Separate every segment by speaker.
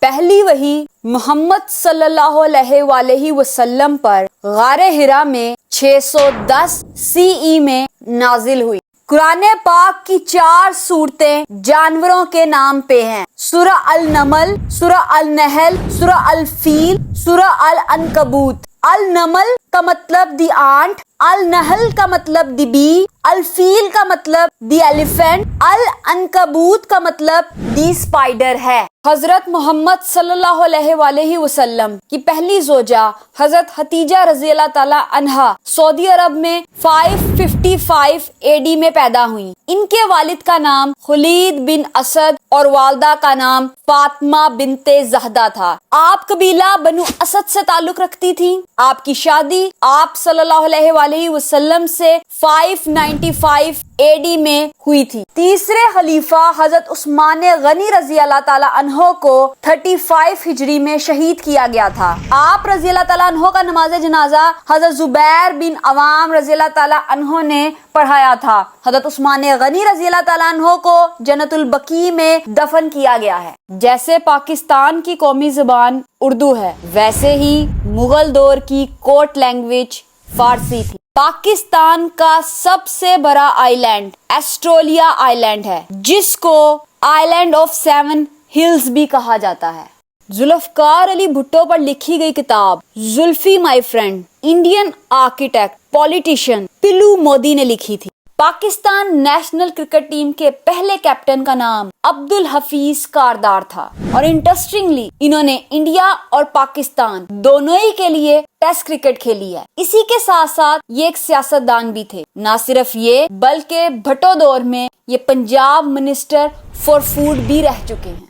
Speaker 1: پہلی وحی محمد صلی اللہ علیہ وآلہ وسلم پر غار حرا میں 610 CE میں نازل ہوئی۔ قرآن پاک کی 4 سورتیں جانوروں کے نام پہ ہیں۔ سورہ النمل، سورہ النحل، سورہ الفیل، سورہ العنکبوت۔ النمل کا مطلب دی آنٹ، النحل کا مطلب دی بی، الفیل کا مطلب دی ایلیفینٹ، العنکبوت کا مطلب دی اسپائڈر ہے۔ حضرت محمد صلی اللہ علیہ وآلہ وسلم کی پہلی زوجہ حضرت خدیجہ رضی اللہ تعالی عنہا سعودی عرب میں 555 AD میں پیدا ہوئیں۔ ان کے والد کا نام خلید بن اسد اور والدہ کا نام فاطمہ بنت زہدہ تھا۔ آپ قبیلہ بنو اسد سے تعلق رکھتی تھیں۔ آپ کی شادی آپ صلی اللہ علیہ وآلہ وسلم سے 595 AD میں ہوئی تھی۔ تیسرے خلیفہ حضرت عثمان غنی رضی اللہ تعالی عنہ کو 35 ہجری میں شہید کیا گیا تھا۔ آپ رضی اللہ تعالیٰ عنہ کا نماز جنازہ حضرت زبیر بن عوام رضی اللہ تعالیٰ عنہ نے پڑھایا تھا۔ حضرت عثمان غنی رضی اللہ تعالیٰ عنہ کو جنت البقیع میں دفن کیا گیا ہے۔ جیسے پاکستان کی قومی زبان اردو ہے، ویسے ہی مغل دور کی کورٹ لینگویج فارسی تھی۔ پاکستان کا سب سے بڑا آئی لینڈ ایسٹرولیا آئی لینڈ ہے، جس کو آئی لینڈ آف 7 ہلز بھی کہا جاتا ہے۔ ذوالفقار علی بھٹو پر لکھی گئی کتاب Zulfi my friend Indian architect politician Piloo Mody نے لکھی تھی۔ پاکستان نیشنل کرکٹ ٹیم کے پہلے کیپٹن کا نام عبدالحفیظ کاردار تھا، اور انٹرسٹنگلی انہوں نے انڈیا اور پاکستان دونوں ہی کے لیے ٹیسٹ کرکٹ کھیلی ہے۔ اسی کے ساتھ ساتھ یہ ایک سیاستدان بھی تھے۔ نہ صرف یہ بلکہ بھٹو دور میں یہ پنجاب منسٹر فار فوڈ بھی رہ چکے ہیں۔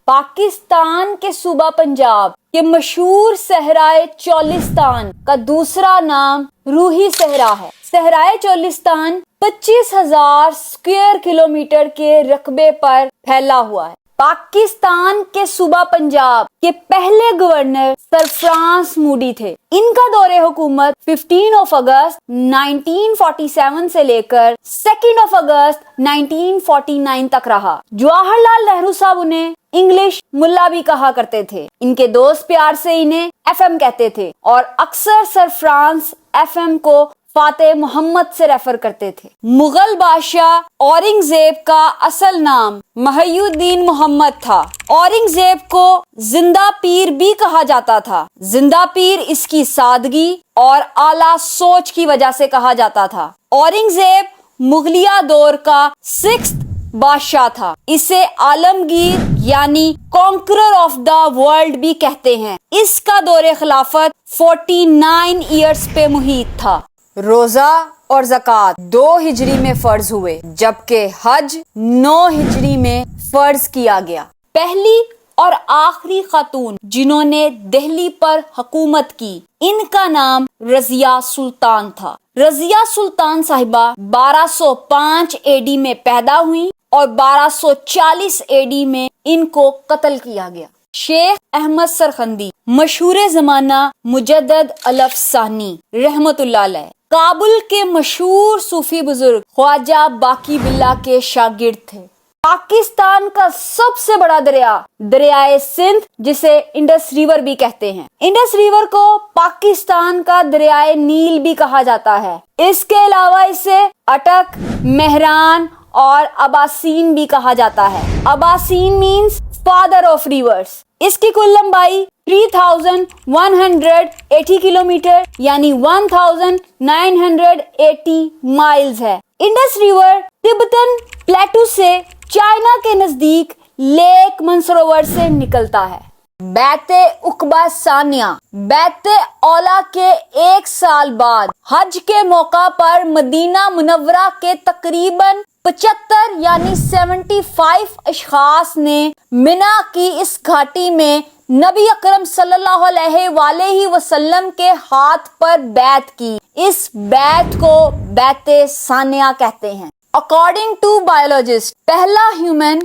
Speaker 1: پاکستان کے صوبہ پنجاب کے مشہور صحرائے چولستان کا دوسرا نام روحی صحرا ہے۔ صحرائے چولستان 25,000 اسکوائر کلومیٹر کے رقبے پر پھیلا ہوا ہے۔ پاکستان کے صوبہ پنجاب کے پہلے گورنر سر فرانس موڈی تھے۔ ان کا دور حکومت 15 اگست 1947 سے لے کر 2 اگست 1949 تک رہا۔ جواہر لال نہرو صاحب انہیں انگلش ملا بھی کہا کرتے تھے۔ ان کے دوست پیار سے انہیں FM کہتے تھے، اور اکثر سر فرانس FM کو فاتح محمد سے ریفر کرتے تھے۔ مغل بادشاہ اورنگزیب کا اصل نام محی الدین محمد تھا۔ اورنگزیب کو زندہ پیر بھی کہا جاتا تھا۔ زندہ پیر اس کی سادگی اور اعلیٰ سوچ کی وجہ سے کہا جاتا تھا۔ اورنگزیب مغلیہ دور کا 6th بادشاہ تھا۔ اسے عالمگیر یعنی کانکرر آف دا ورلڈ بھی کہتے ہیں۔ اس کا دور خلافت 49 ایئرز پہ محیط تھا۔ روزہ اور زکوٰۃ 2 ہجری میں فرض ہوئے، جبکہ حج 9 ہجری میں فرض کیا گیا۔ پہلی اور آخری خاتون جنہوں نے دہلی پر حکومت کی، ان کا نام رضیہ سلطان تھا۔ رضیہ سلطان صاحبہ 1205 AD میں پیدا ہوئی اور 1240 AD میں ان کو قتل کیا گیا۔ شیخ احمد سرخندی مشہور زمانہ مجدد الافسانی رحمت اللہ علیہ کابل کے مشہور صوفی بزرگ خواجہ باقی باللہ کے شاگرد تھے۔ پاکستان کا سب سے بڑا دریا دریائے سندھ، جسے انڈس ریور بھی کہتے ہیں۔ انڈس ریور کو پاکستان کا دریائے نیل بھی کہا جاتا ہے۔ اس کے علاوہ اسے اٹک، مہران اور اباسین بھی کہا جاتا ہے۔ Abasin means father of rivers. اس کی کل لمبائی 3180 کلومیٹر یعنی 1980 مائلز ہے۔ انڈس ریور تبتن پلیٹو سے چائنا کے نزدیک لیک منسروور سے نکلتا ہے۔ بیعت عقبہ ثانیہ بیعت اولا کے 1 سال بعد حج کے موقع پر مدینہ منورہ کے تقریباً 75 یعنی 75 اشخاص نے منا کی اس گھاٹی میں نبی اکرم صلی اللہ علیہ وآلہ وسلم کے ہاتھ پر بیعت کی۔ اس بیعت کو بیعت ثانیہ کہتے ہیں۔ اکارڈنگ ٹو بایولوجسٹ پہلا ہیومن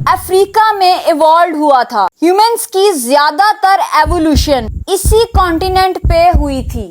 Speaker 1: افریقہ میں ایوالڈ ہوا تھا۔ ہیومنز کی زیادہ تر ایوولوشن اسی کانٹیننٹ پہ ہوئی تھی۔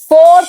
Speaker 1: 4th